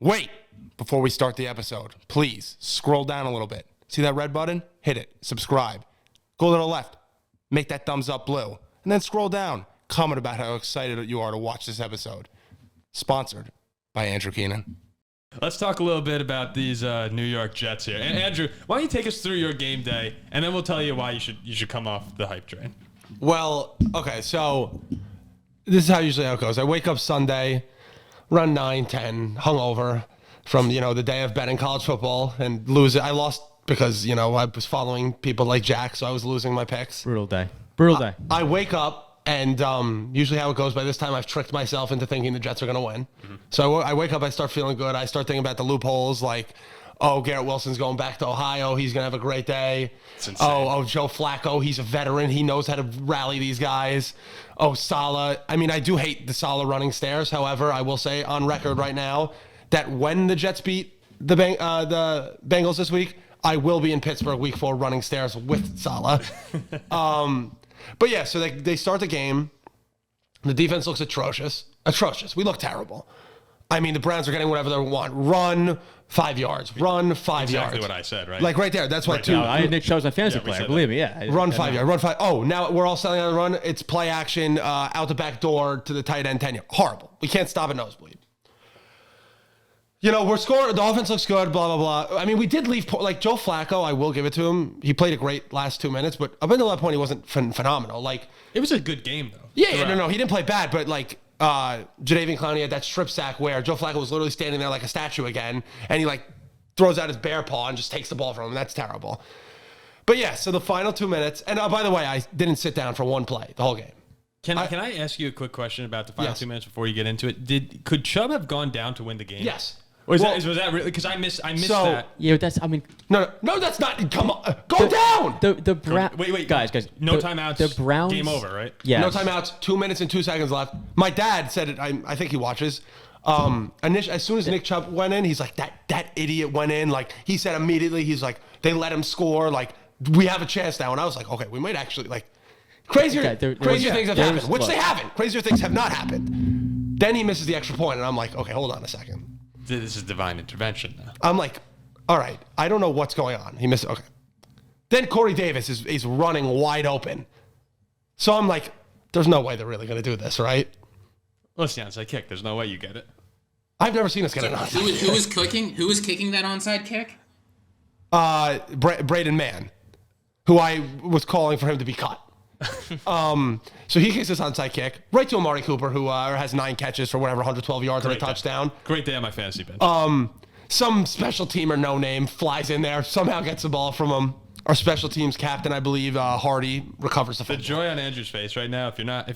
Wait, before we start the episode, please scroll down a little bit. See that red button? Hit it. Subscribe. Go to the left. Make that thumbs up blue. And then scroll down. Comment about how excited you are to watch this episode. Sponsored by Andrew Keenan. Let's talk a little bit about these New York Jets here. And Andrew, why don't you take us through your game day, and then we'll tell you why you should come off the hype train. Well, okay, so this is usually how it goes. I wake up Sunday, run 9, 10, hungover from, the day of betting college football and lose it. I lost because, I was following people like Jack, so I was losing my picks. Brutal day. I wake up. And usually how it goes, by this time I've tricked myself into thinking the Jets are going to win. Mm-hmm. So I wake up, I start feeling good. I start thinking about the loopholes like, Garrett Wilson's going back to Ohio. He's going to have a great day. Joe Flacco, he's a veteran. He knows how to rally these guys. Saleh. I mean, I do hate the Saleh running stairs. However, I will say on record right now that when the Jets beat the Bengals this week, I will be in Pittsburgh week 4 running stairs with Saleh. But yeah, so they start the game. The defense looks atrocious. We look terrible. I mean, the Browns are getting whatever they want. Run 5 yards. Run 5 yards. Exactly what I said, right? Like right there. That's why right. No, I had Nick Chubb as my fantasy player. Believe me, yeah. Run 5 yards. Run 5. Oh, now we're all selling on the run. It's play action, out the back door to the tight end 10 yard. Horrible. We can't stop a nosebleed. We're scoring. The offense looks good, blah, blah, blah. I mean, we did leave, like Joe Flacco, I will give it to him. He played a great last 2 minutes, but up until that point, he wasn't phenomenal. Like, it was a good game, though. Yeah, no, he didn't play bad, but like, Jadeveon Clowney had that strip sack where Joe Flacco was literally standing there like a statue again, and he like throws out his bare paw and just takes the ball from him. That's terrible. But yeah, so the final 2 minutes, and by the way, I didn't sit down for one play the whole game. Can I ask you a quick question about the final 2 minutes before you get into it? Could Chubb have gone down to win the game? Yes. Was that really? Because I missed that. Yeah, No, that's not. Come on, go down. The Browns. Wait, guys. No timeouts. The Browns. Game over, right? Yeah. No timeouts. 2 minutes and 2 seconds left. My dad said it. I think he watches. As soon as Nick Chubb went in, he's like, that idiot went in. Like he said immediately, he's like, they let him score. Like we have a chance now. And I was like, okay, we might actually like crazier things have happened, which they haven't. Crazier things have not happened. Then he misses the extra point, and I'm like, okay, hold on a second. This is divine intervention now. I'm like, all right, I don't know what's going on. He missed it. Okay. Then Corey Davis is running wide open. So I'm like, there's no way they're really going to do this, right? Well, it's the onside kick. There's no way you get it. I've never seen us get an onside kick. Who was kicking that onside kick? Braden Mann, who I was calling for him to be cut. So he kicks this onside kick right to Amari Cooper, who has 9 catches for whatever 112 yards and a touchdown. Great day on my fantasy bench. Some special teamer, no name, flies in there, somehow gets the ball from him. Our special teams captain, I believe, Hardy, recovers the football. The joy on Andrew's face right now. If you're not,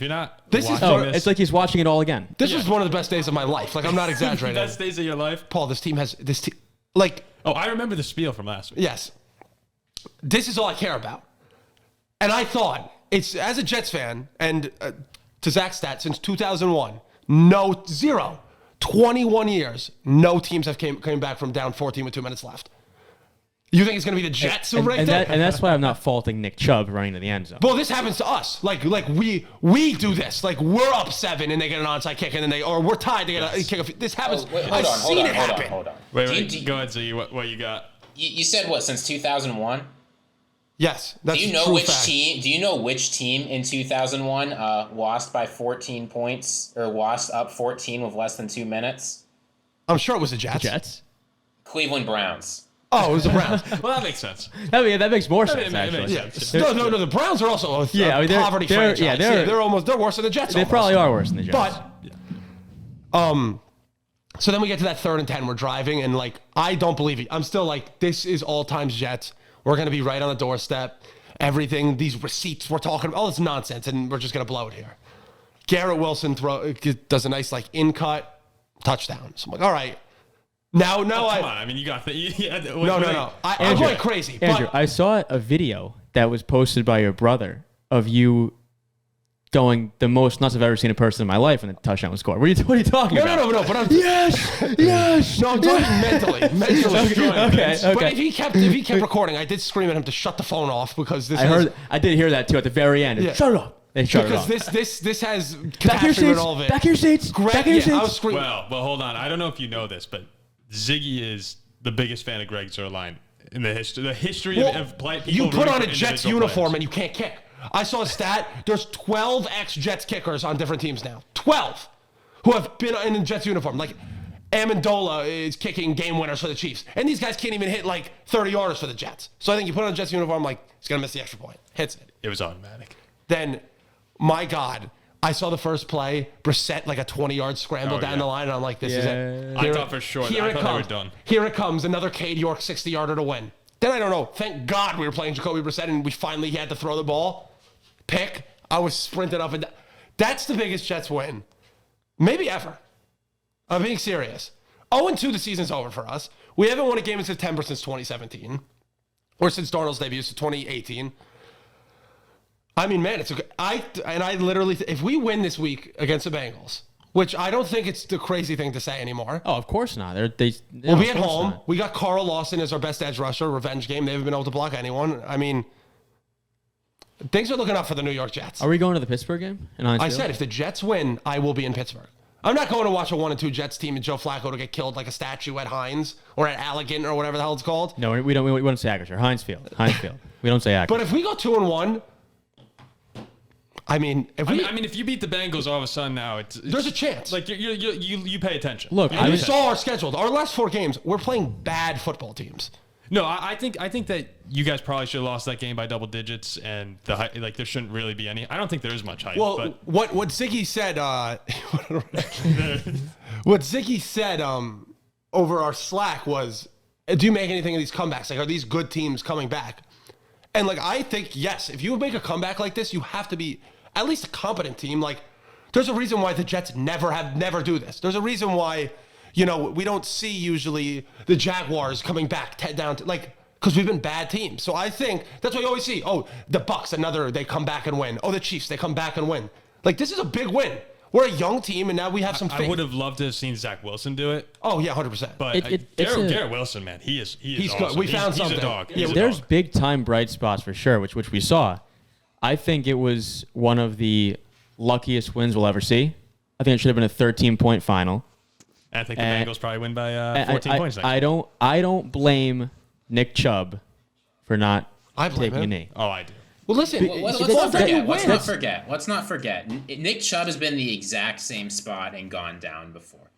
it's like he's watching it all again. This was one of the best days of my life. Like I'm not exaggerating. Best days of your life, Paul. This team. Like. Oh, I remember the spiel from last week. Yes. This is all I care about, and I thought. It's as a Jets fan, and to Zach's stat, since 2001, 21 years, no teams have came back from down 14 with 2 minutes left. You think it's going to be the Jets who break that? And that's why I'm not faulting Nick Chubb running to the end zone. Well, this happens to us. Like we do this. Like we're up 7 and they get an onside kick, and then or we're tied. They get a kick. This happens. I've seen it happen. Hold on. Wait. Go ahead, Ziggy. What you got? You said what since 2001? Yes, that's do you know true which fact. team? Do you know which team in 2001 lost by 14 points or lost up 14 with less than 2 minutes? I'm sure it was the Jets. Cleveland Browns. Oh, it was the Browns. Well, that makes sense. That makes more sense. Actually, No. The Browns are also a poverty franchise. They're worse than the Jets. They probably are worse than the Jets. But, so then we get to that 3rd and 10. We're driving, and like I don't believe it. I'm still like, this is all times Jets. We're going to be right on the doorstep. Everything, these receipts we're talking about, all this nonsense, and we're just going to blow it here. Garrett Wilson does a nice like in-cut touchdown. So I'm like, all right. Now, come on. I mean, you got the... No. I'm going crazy. Andrew, I saw a video that was posted by your brother of you going the most nuts I've ever seen a person in my life, and the touchdown was scored. What are you talking about? No. But I'm yes. No, I'm talking mentally. Okay. But if he kept recording, I did scream at him to shut the phone off because this. I did hear that too at the very end. Yeah. Shut it up. They shut it off. Because this has back your seats. all of it. Back your seats. I was screaming. Well, hold on. I don't know if you know this, but Ziggy is the biggest fan of Greg Zuerlein in the history of people. You put on a rooting for Jets individual uniform players. and you can't kick. I saw a stat. There's 12 ex-Jets kickers on different teams now. 12 who have been in a Jets uniform. Like Amendola is kicking game winners for the Chiefs. And these guys can't even hit like 30-yarders for the Jets. So I think you put on a Jets uniform, like, he's going to miss the extra point. Hits it. It was automatic. Then, my God, I saw the first play, Brissett, like a 20-yard scramble down the line, and I'm like, this is it. I thought for sure. I thought they were done. Here it comes, another Cade York 60-yarder to win. Then I don't know. Thank God we were playing Jacoby Brissett, and we finally had to throw the ball. Pick. I was sprinting up and down. That's the biggest Jets win. Maybe ever. I'm being serious. 0-2, the season's over for us. We haven't won a game in September since 2017. Or since Darnold's debut, so 2018. I mean, man, I literally, if we win this week against the Bengals, which I don't think it's the crazy thing to say anymore. Oh, of course not. We'll be at home. Not. We got Carl Lawson as our best edge rusher, revenge game. They haven't been able to block anyone. I mean, things are looking up for the New York Jets. Are we going to the Pittsburgh game? I said, if the Jets win, I will be in Pittsburgh. I'm not going to watch a 1-2 Jets team and Joe Flacco to get killed like a statue at Heinz or at Allegan or whatever the hell it's called. No, we don't say Acrisure. Heinz Field. We don't say Acrisure. But if we go 2-1, I mean, if you beat the Bengals all of a sudden now, there's a chance. Like you pay attention. Look, you saw our schedule. Our last 4 games, we're playing bad football teams. No, I think that you guys probably should have lost that game by double digits, and there shouldn't really be any. I don't think there is much hype. Well, but what Ziggy said, what Ziggy said over our Slack was, do you make anything of these comebacks? Like, are these good teams coming back? And like, I think yes, if you make a comeback like this, you have to be at least a competent team. Like, there's a reason why the Jets never do this. There's a reason why. We don't see usually the Jaguars coming back down to, like, because we've been bad teams. So I think that's what you always see. Oh, the Bucks, they come back and win. Oh, the Chiefs, they come back and win. Like, this is a big win. We're a young team, and now we have some faith. I would have loved to have seen Zach Wilson do it. Oh, yeah, 100%. But Garrett Wilson, man, he's awesome. Good. We found something. He's a dog. There's big-time bright spots for sure, which we saw. I think it was one of the luckiest wins we'll ever see. I think it should have been a 13-point final. I think the Bengals probably win by 14 points. I don't blame Nick Chubb for not taking a knee. Oh, I do. Well, listen. Let's not forget. Nick Chubb has been in the exact same spot and gone down before.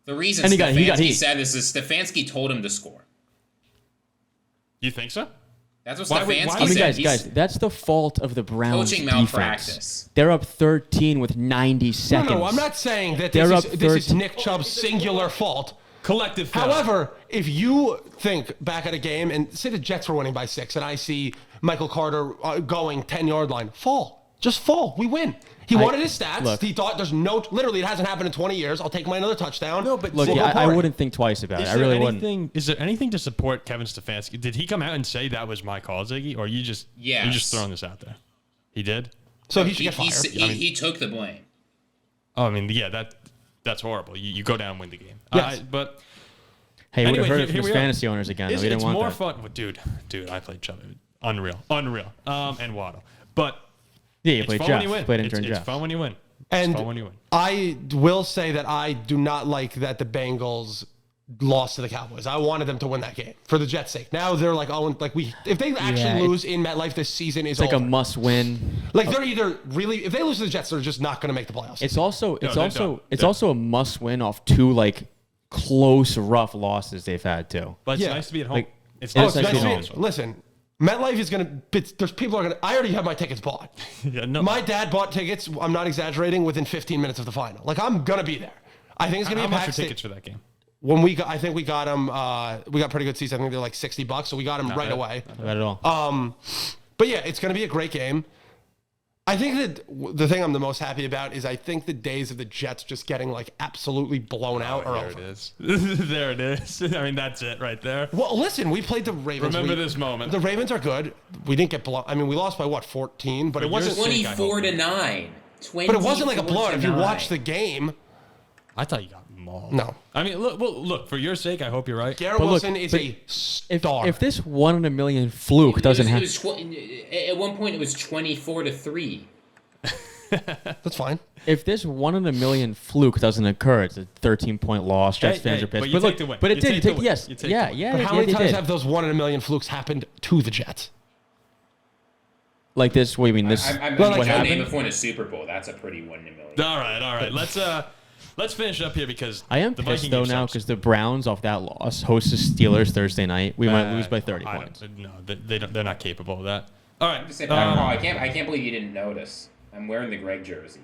The reason Stefanski said this is Stefanski told him to score. You think so? That's what Stefanski said. Guys, that's the fault of the Browns coaching defense. Malpractice. They're up 13 with 90 seconds. No, I'm not saying that this is Nick Chubb's singular fault. Collective fault. However, if you think back at a game and say the Jets were winning by 6 and I see Michael Carter going 10-yard line, just fall. We win. He wanted his stats. Look, he thought literally it hasn't happened in 20 years. I'll take my another touchdown. No, but look, I wouldn't think twice about it. I really wouldn't. Is there anything to support Kevin Stefanski? Did he come out and say that was my call, Ziggy, or you just throwing this out there? He did. So he should get fired. He took the blame. Oh, I mean, yeah, that's horrible. You go down and win the game. Yes. But hey, we would have heard it from his fantasy owners again. We didn't want more that. fun. Well, dude, I played Chubb. Unreal. And Waddle. But yeah, you played Jeff. It's fun when you win. And I will say that I do not like that the Bengals lost to the Cowboys. I wanted them to win that game for the Jets' sake. Now they're like, if they actually lose in MetLife, this season is over. It's like a must-win. Like they're either really, if they lose to the Jets, they're just not going to make the playoffs. It's also a must-win off 2 like close, rough losses they've had too. But it's nice to be at home. Like, it's nice to be at home. Listen. MetLife is going to, there's people are going to, I already have my tickets bought. My dad bought tickets, I'm not exaggerating, within 15 minutes of the final. Like, I'm going to be there. I think it's going to be a packed. How much are tickets for that game? I think we got them, we got pretty good seats. I think they're like $60, so we got them right away. Not bad at all. But yeah, it's going to be a great game. I think that the thing I'm the most happy about is I think the days of the Jets just getting like absolutely blown out are over. There it is. There it is. I mean, that's it right there. Well, listen, we played the Ravens. Remember this moment. The Ravens are good. We didn't get blown. I mean, we lost by 14, but it wasn't 24-9. But it wasn't like a blowout. If you watch the game, I thought you got mauled. No. I mean, look. For your sake, I hope you're right. Garrett Wilson is a star. If this 1 in a million fluke doesn't happen, at one point it was 24-3. That's fine. If this 1 in a million fluke doesn't occur, it's a 13-point loss. Jets fans are pissed. But look, but it did. Yes. Yeah. But how many times have those 1 in a million flukes happened to the Jets? Like this? What do you mean? This? What happened? Name before in a Super Bowl. That's a pretty 1 in a million. All right. Let's finish up here because I am pissed though now because the Browns off that loss host the Steelers Thursday night. We might lose by 30 points. No, they're not capable of that. All right. I'm just saying, I can't believe you didn't notice. I'm wearing the Greg jersey.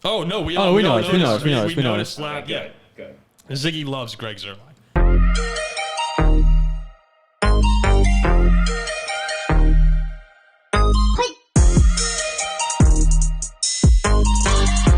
Oh no, we noticed. We noticed. Yeah, Good. Ziggy loves Greg Zerline.